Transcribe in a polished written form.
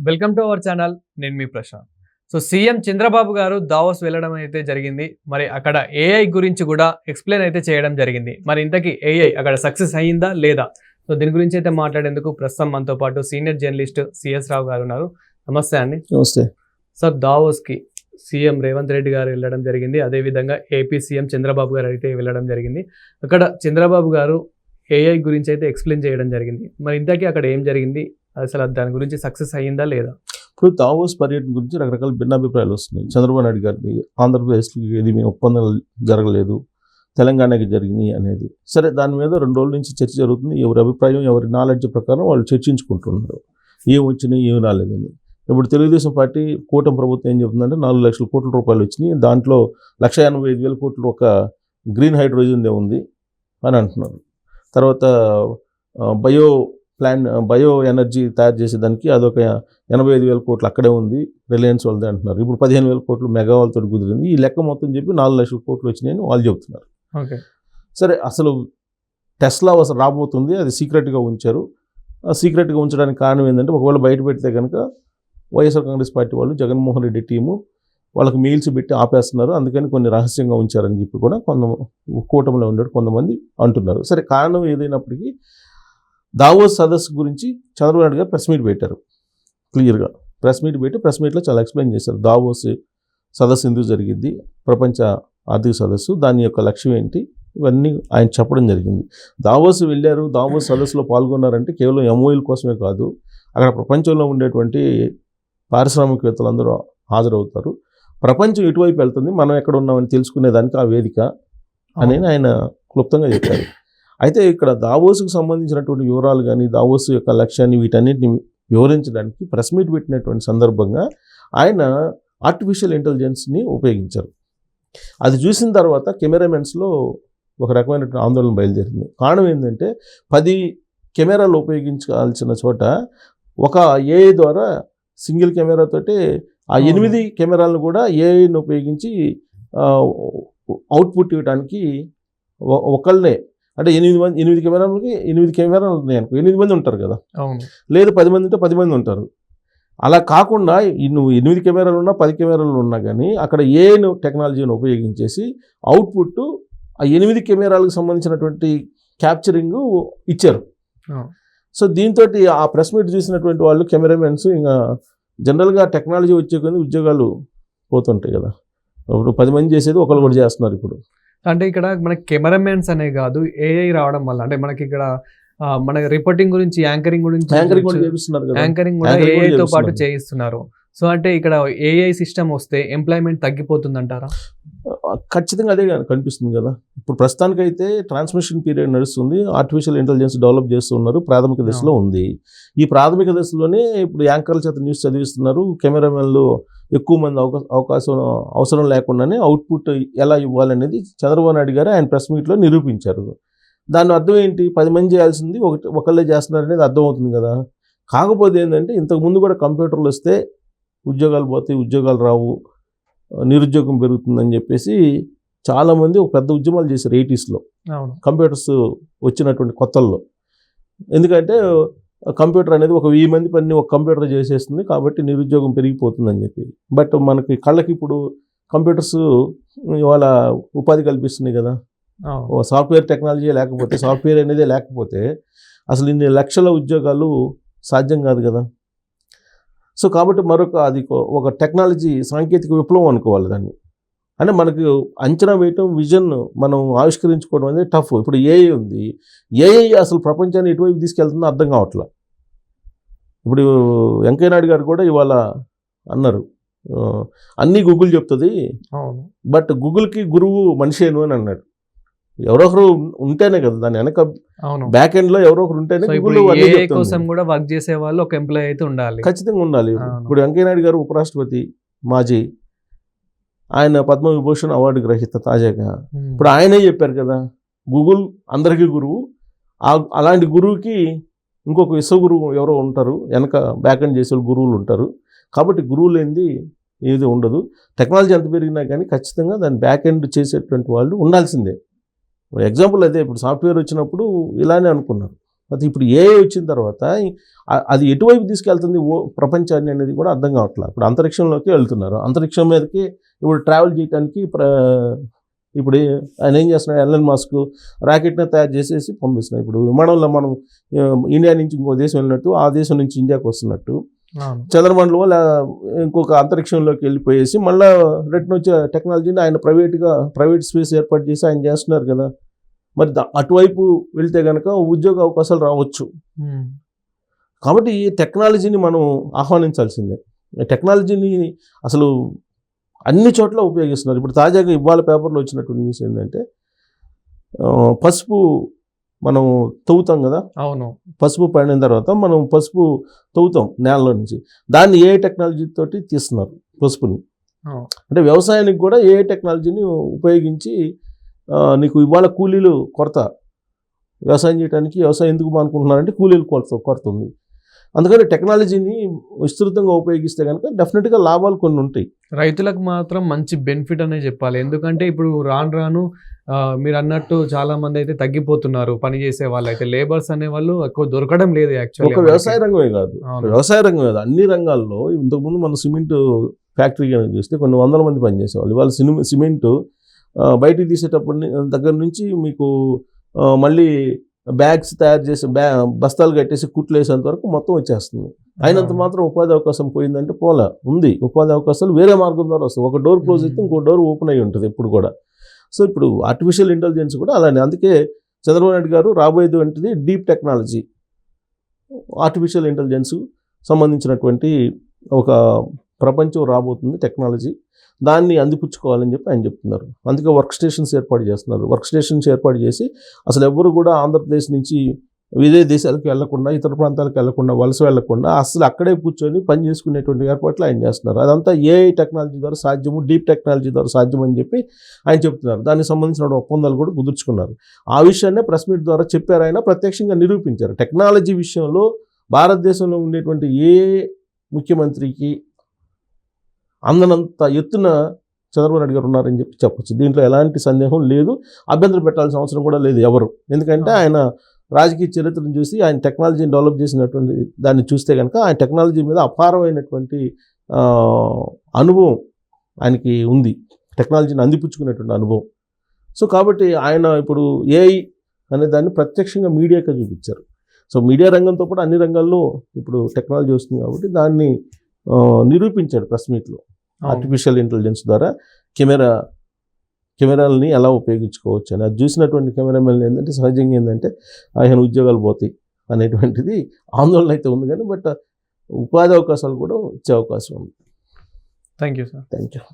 Welcome to our channel. నేను మీ Prashanth. So CM Chandrababu గారు Davos వెళ్ళడం అయితే జరిగింది. మరి అక్కడ ఏఐ గురించి కూడా ఎక్స్ప్లెయిన్ అయితే చేయడం జరిగింది. మరి ఇంతకీ ఏఐ అక్కడ సక్సెస్ అయ్యిందా లేదా? సో దీని గురించి అయితే మాట్లాడేందుకు ప్రస్తుతం మనతో పాటు సీనియర్ జర్నలిస్ట్ సిఎస్ రావు గారు ఉన్నారు. నమస్తే అండి. నమస్తే సార్, దావోస్కి సీఎం రేవంత్ రెడ్డి గారు వెళ్ళడం జరిగింది. అదేవిధంగా ఏపీ సీఎం చంద్రబాబు గారు అయితే వెళ్ళడం జరిగింది. అక్కడ చంద్రబాబు గారు ఏఐ గురించి అయితే ఎక్స్ప్లెయిన్ చేయడం జరిగింది. మరి ఇంతకీ అక్కడ ఏం జరిగింది, అసలు దాని గురించి సక్సెస్ అయ్యిందా లేదా? ఇప్పుడు దావోస్ పర్యటన గురించి రకరకాల భిన్నాభిప్రాయాలు వస్తున్నాయి. చంద్రబాబు నాయుడు గారికి ఆంధ్రప్రదేశ్కి ఏది ఒప్పందాలు జరగలేదు, తెలంగాణకి జరిగినాయి అనేది. సరే, దాని మీద 2 రోజుల నుంచి చర్చ జరుగుతుంది. ఎవరి అభిప్రాయం, ఎవరి నాలెడ్జ్ ప్రకారం వాళ్ళు చర్చించుకుంటున్నారు ఏం వచ్చినాయి ఏం రాలేదని. ఇప్పుడు తెలుగుదేశం పార్టీ కూటమి ప్రభుత్వం ఏం చెబుతుందంటే 4 లక్షల కోట్ల రూపాయలు వచ్చినాయి, దాంట్లో 1,85,000 కోట్లు ఒక గ్రీన్ హైడ్రోజన్ ఉంది అని అంటున్నారు. తర్వాత బయో ఎనర్జీ తయారు చేసేదానికి అదొక 85,000 కోట్లు అక్కడే ఉంది, రిలయన్స్ వాళ్ళది అంటున్నారు. ఇప్పుడు 15,000 కోట్లు మెగావాల్తో కుదిరింది. ఈ లెక్క మొత్తం చెప్పి 4 లక్షల కోట్లు వచ్చినాయని వాళ్ళు చెబుతున్నారు. సరే, అసలు టెస్లా అసలు రాబోతుంది, అది సీక్రెట్గా ఉంచారు. ఆ సీక్రెట్గా ఉంచడానికి కారణం ఏంటంటే, ఒకవేళ బయట పెడితే కనుక వైఎస్ఆర్ కాంగ్రెస్ పార్టీ వాళ్ళు, జగన్మోహన్ రెడ్డి టీము వాళ్ళకి మెయిల్స్ పెట్టి ఆపేస్తున్నారు, అందుకని కొన్ని రహస్యంగా ఉంచారని చెప్పి కూడా కూటమిలో ఉండే కొంతమంది అంటున్నారు. సరే, కారణం ఏదైనప్పటికీ దావోస్ సదస్సు గురించి చంద్రబాబు నాయుడు గారు ప్రెస్ మీట్ పెట్టారు. క్లియర్గా ప్రెస్ మీట్లో చాలా ఎక్స్ప్లెయిన్ చేశారు. దావోస్ సదస్సు ఎందుకు జరిగింది, ప్రపంచ ఆర్థిక సదస్సు, దాని యొక్క లక్ష్యం ఏంటి, ఇవన్నీ ఆయన చెప్పడం జరిగింది. దావోస్ వెళ్ళారు, దావోస్ సదస్సులో పాల్గొన్నారంటే కేవలం ఎంఓఎల్ కోసమే కాదు, అక్కడ ప్రపంచంలో ఉండేటువంటి పారిశ్రామికవేత్తలందరూ హాజరవుతారు. ప్రపంచం ఎటువైపు వెళ్తుంది, మనం ఎక్కడ ఉన్నామని తెలుసుకునేదానికి ఆ వేదిక అని ఆయన క్లుప్తంగా చెప్పారు. అయితే ఇక్కడ దావోస్కు సంబంధించినటువంటి వివరాలు కానీ, దావోస్ యొక్క లక్ష్యాన్ని, వీటన్నిటిని వివరించడానికి ప్రెస్ మీట్ పెట్టినటువంటి సందర్భంగా ఆయన ఆర్టిఫిషియల్ ఇంటెలిజెన్స్ని ఉపయోగించారు. అది చూసిన తర్వాత కెమెరామెన్స్లో ఒక రకమైనటువంటి ఆందోళన బయలుదేరింది. కారణం ఏంటంటే, 10 కెమెరాలు ఉపయోగించాల్సిన చోట ఒక ఏఐ ద్వారా సింగిల్ కెమెరాతోటి ఆ 8 కెమెరాలను కూడా ఏఐని ఉపయోగించి అవుట్పుట్ ఇవ్వడానికి ఒకళ్ళనే, అంటే 8 కెమెరాలకి 8 కెమెరాలు ఉన్నాయి అనుకో, 8 మంది ఉంటారు కదా, లేదు 10 మంది ఉంటే 10 మంది ఉంటారు. అలా కాకుండా నువ్వు 8 కెమెరాలు ఉన్నా 10 కెమెరాలు ఉన్నా కానీ అక్కడ ఏఐను టెక్నాలజీని ఉపయోగించేసి అవుట్పుట్ ఆ 8 కెమెరాలకు సంబంధించినటువంటి క్యాప్చరింగ్ ఇచ్చారు. సో దీంతో ఆ ప్రెస్ మీట్ చూసినటువంటి వాళ్ళు, కెమెరామెన్స్, ఇంకా జనరల్గా టెక్నాలజీ వచ్చే కొద్ది ఉద్యోగాలు పోతుంటాయి కదా, ఇప్పుడు 10 మంది చేసేది ఒకళ్ళు కూడా చేస్తున్నారు ఇప్పుడు. అంటే ఇక్కడ మనకి కెమెరామెన్స్ అనే కాదు, ఏఐ రావడం వల్ల అంటే మనకి ఇక్కడ మన రిపోర్టింగ్ గురించి, యాంకరింగ్ కూడా ఏఐతో పాటు చేయిస్తున్నారు. సో అంటే ఇక్కడ ఏఐ సిస్టమ్ వస్తే ఎంప్లాయ్మెంట్ తగ్గిపోతుందంటారా? ఖచ్చితంగా అదే కనిపిస్తుంది కదా. ఇప్పుడు ప్రస్తుతానికైతే ట్రాన్స్మిషన్ పీరియడ్ నడుస్తుంది, ఆర్టిఫిషియల్ ఇంటెలిజెన్స్ డెవలప్ చేస్తున్నారు, ప్రాథమిక దశలో ఉంది. ఈ ప్రాథమిక దశలోనే ఇప్పుడు యాంకర్ల చేత న్యూస్ చదివిస్తున్నారు. కెమెరామెన్లు ఎక్కువ మంది అవసరం లేకుండానే అవుట్పుట్ ఎలా ఇవ్వాలనేది చంద్రబాబు నాయుడు గారు ఆయన ప్రెస్ మీట్లో నిరూపించారు. దాని అర్థం ఏంటి, 10 మంది చేయాల్సింది ఒకళ్ళే చేస్తున్నారు అనేది అర్థమవుతుంది కదా. కాకపోతే ఏంటంటే, ఇంతకుముందు కూడా కంప్యూటర్లు వస్తే ఉద్యోగాలు పోతాయి, ఉద్యోగాలు రావు, నిరుద్యోగం పెరుగుతుందని చెప్పేసి చాలామంది ఒక పెద్ద ఉద్యమాలు చేశారు 80sలో, కంప్యూటర్స్ వచ్చినటువంటి కొత్తల్లో. ఎందుకంటే కంప్యూటర్ అనేది ఒక 1000 మంది పని ఒక కంప్యూటర్ చేసేస్తుంది కాబట్టి నిరుద్యోగం పెరిగిపోతుందని చెప్పి. బట్ మనకి కళ్ళకి ఇప్పుడు కంప్యూటర్స్ ఇవాళ ఉపాధి కల్పిస్తున్నాయి కదా. సాఫ్ట్వేర్ టెక్నాలజీ లేకపోతే, సాఫ్ట్వేర్ అనేదే లేకపోతే అసలు ఇన్ని లక్షల ఉద్యోగాలు సాధ్యం కాదు కదా. సో కాబట్టి అది ఒక టెక్నాలజీ, సాంకేతిక విప్లవం అనుకోవాలి దాన్ని. అంటే మనకు అంచనా వేయటం, విజన్ మనం ఆవిష్కరించుకోవడం అనేది టఫ్. ఇప్పుడు ఏఐ ఉంది, ఏఐ అసలు ప్రపంచాన్ని ఎటువైపు తీసుకెళ్తుందో అర్థం కావట్లా. ఇప్పుడు వెంకయ్య నాయుడు గారు కూడా ఇవాళ అన్నారు, అన్నీ గూగుల్ చెప్తుంది, బట్ గూగుల్కి గురువు మనిషేను అని అన్నాడు. ఎవరొకరు ఉంటేనే కదా దాని వెనక బ్యాక్ ఎండ్ లో ఎవరో ఒకరు ఉంటేనే కోసం కూడా వర్క్ చేసే వాళ్ళు ఒక ఎంప్లాయ్ అయితే ఉండాలి, ఖచ్చితంగా ఉండాలి. ఇప్పుడు వెంకయ్య నాయుడు గారు ఉపరాష్ట్రపతి, మాజీ, ఆయన పద్మవిభూషణ్ అవార్డు గ్రహీత తాజాగా. ఇప్పుడు ఆయనే చెప్పారు కదా, గూగుల్ అందరికీ గురువు, అలాంటి గురువుకి ఇంకొక విశ్వగురువు ఎవరో ఉంటారు, వెనక బ్యాక్ ఎండ్ చేసే గురువులు ఉంటారు. కాబట్టి గురువు లేనిది ఏది ఉండదు. టెక్నాలజీ ఎంత పెరిగినా కానీ ఖచ్చితంగా దాన్ని బ్యాక్ ఎండ్ చేసేటువంటి వాళ్ళు ఉండాల్సిందే. ఎగ్జాంపుల్ అదే, ఇప్పుడు సాఫ్ట్వేర్ వచ్చినప్పుడు ఇలానే అనుకున్నారు, అయితే ఇప్పుడు ఏఐ వచ్చిన తర్వాత అది ఎటువైపు తీసుకెళ్తుంది ప్రపంచాన్ని అనేది కూడా అర్థం కావట్లేదు. ఇప్పుడు అంతరిక్షంలోకి వెళ్తున్నారు, అంతరిక్షం మీదకి ఇప్పుడు ట్రావెల్ చేయడానికి ఇప్పుడు ఆయన ఏం చేస్తున్నాడు, ఎలన్ మస్క్ రాకెట్ని తయారు చేసేసి పంపిస్తున్నాడు. ఇప్పుడు విమానంలో మనం ఇండియా నుంచి ఇంకో దేశం వెళ్ళినట్టు, ఆ దేశం నుంచి ఇండియాకి వస్తున్నట్టు చంద్రమండలం ఇంకొక అంతరిక్షంలోకి వెళ్ళిపోయేసి మళ్ళీ రిటర్న్ వచ్చే టెక్నాలజీని ఆయన ప్రైవేట్ స్పేస్ ఏర్పాటు చేసి ఆయన చేస్తున్నారు కదా. మరి అటువైపు వెళ్తే కనుక ఉద్యోగ అవకాశాలు రావచ్చు. కాబట్టి ఈ టెక్నాలజీని మనం ఆహ్వానించాల్సిందే. టెక్నాలజీని అసలు అన్ని చోట్ల ఉపయోగిస్తున్నారు. ఇప్పుడు తాజాగా ఇవాళ పేపర్లో వచ్చినటువంటి న్యూస్ ఏంటంటే, పసుపు మనం తవ్వుతాం కదా, అవును, పసుపు పడిన తర్వాత మనం పసుపు తవ్వుతాం నేలలో నుంచి, దాన్ని ఏ టెక్నాలజీ తోటి తీస్తున్నారు పసుపుని. అంటే వ్యవసాయానికి కూడా ఏ టెక్నాలజీని ఉపయోగించి నీకు ఇవాళ కూలీలు కొరత, వ్యవసాయం చేయడానికి వ్యవసాయం ఎందుకు అనుకుంటున్నారంటే కూలీలు కొరత ఉంది. అందుకని టెక్నాలజీని విస్తృతంగా ఉపయోగిస్తే కనుక డెఫినెట్గా లాభాలు కొన్ని ఉంటాయి. రైతులకు మాత్రం మంచి బెనిఫిట్ అనే చెప్పాలి. ఎందుకంటే ఇప్పుడు రాను మీరు అన్నట్టు చాలా మంది అయితే తగ్గిపోతున్నారు, పని చేసే వాళ్ళు అయితే. లేబర్స్ అనే వాళ్ళు ఎక్కువ దొరకడం లేదు యాక్చువల్లీ. ఒక వ్యవసాయ రంగమే కాదు, వ్యవసాయ రంగం కాదు, అన్ని రంగాల్లో. ఇంతకుముందు మన సిమెంట్ ఫ్యాక్టరీ చూస్తే కొన్ని వందల మంది పనిచేసేవాళ్ళు. ఇవాళ సిమెంట్ బయటికి తీసేటప్పటి దగ్గర నుంచి మీకు మళ్ళీ బ్యాగ్స్ తయారు చేసి బస్తాలు కట్టేసి కుట్లు వేసేంత వరకు మొత్తం వచ్చేస్తుంది. అయినంత మాత్రం ఉపాధి అవకాశం పోయిందంటే ఉంది. ఉపాధి అవకాశాలు వేరే మార్గం ద్వారా వస్తాయి. ఒక డోర్ క్లోజ్ అయితే ఇంకో డోర్ ఓపెన్ అయ్యి ఉంటుంది ఎప్పుడు కూడా. సో ఇప్పుడు ఆర్టిఫిషియల్ ఇంటెలిజెన్స్ కూడా అలానే. అందుకే చంద్రబాబు నాయుడు గారు రాబోయేది వంటిది డీప్ టెక్నాలజీ, ఆర్టిఫిషియల్ ఇంటెలిజెన్స్ సంబంధించినటువంటి ఒక ప్రపంచం రాబోతుంది టెక్నాలజీ. దాన్ని అందిపుచ్చుకోవాలని చెప్పి ఆయన చెప్తున్నారు. అందుకే వర్క్ స్టేషన్స్ ఏర్పాటు చేస్తున్నారు. వర్క్ స్టేషన్స్ ఏర్పాటు చేసి అసలు ఎవరు కూడా ఆంధ్రప్రదేశ్ నుంచి విదేశ దేశాలకు వెళ్లకుండా, ఇతర ప్రాంతాలకు వెళ్లకుండా, వలస వెళ్లకుండా అసలు అక్కడే కూర్చొని పని చేసుకునేటువంటి ఏర్పాట్లు ఆయన చేస్తున్నారు. అదంతా ఏఐ టెక్నాలజీ ద్వారా సాధ్యము, డీప్ టెక్నాలజీ ద్వారా సాధ్యం అని చెప్పి ఆయన చెప్తున్నారు. దానికి సంబంధించిన ఒప్పందాలు కూడా కుదుర్చుకున్నారు. ఆ విషయాన్నే ప్రెస్ మీట్ ద్వారా చెప్పారు, ఆయన ప్రత్యక్షంగా నిరూపించారు. టెక్నాలజీ విషయంలో భారతదేశంలో ఉండేటువంటి ఏ ముఖ్యమంత్రికి అందనంత ఎత్తున చంద్రబాబు నాయుడు గారు ఉన్నారని చెప్పి చెప్పచ్చు. దీంట్లో ఎలాంటి సందేహం లేదు, అభ్యంతరం పెట్టాల్సిన అవసరం కూడా లేదు ఎవరు. ఎందుకంటే ఆయన రాజకీయ చరిత్రను చూసి, ఆయన టెక్నాలజీని డెవలప్ చేసినటువంటి దాన్ని చూస్తే కనుక ఆయన టెక్నాలజీ మీద అపారమైనటువంటి అనుభవం ఆయనకి ఉంది, టెక్నాలజీని అందిపుచ్చుకునేటువంటి అనుభవం. సో కాబట్టి ఆయన ఇప్పుడు ఏఐ అనే దాన్ని ప్రత్యక్షంగా మీడియాకే చూపించారు. సో మీడియా రంగంతో పాటు అన్ని రంగాల్లో ఇప్పుడు టెక్నాలజీ వస్తుంది కాబట్టి దాన్ని నిరూపించాడు ప్రెస్ మీట్లో. ఆర్టిఫిషియల్ ఇంటెలిజెన్స్ ద్వారా కెమెరాలని ఎలా ఉపయోగించుకోవచ్చు అని. అది చూసినటువంటి కెమెరామెన్ ఏంటంటే సహజంగా ఏంటంటే ఆయన ఉద్యోగాలు పోతాయి అనేటువంటిది ఆందోళన అయితే ఉంది. కానీ బట్ ఉపాధి అవకాశాలు కూడా ఇచ్చే అవకాశం ఉంది. Thank you sir. Thank you.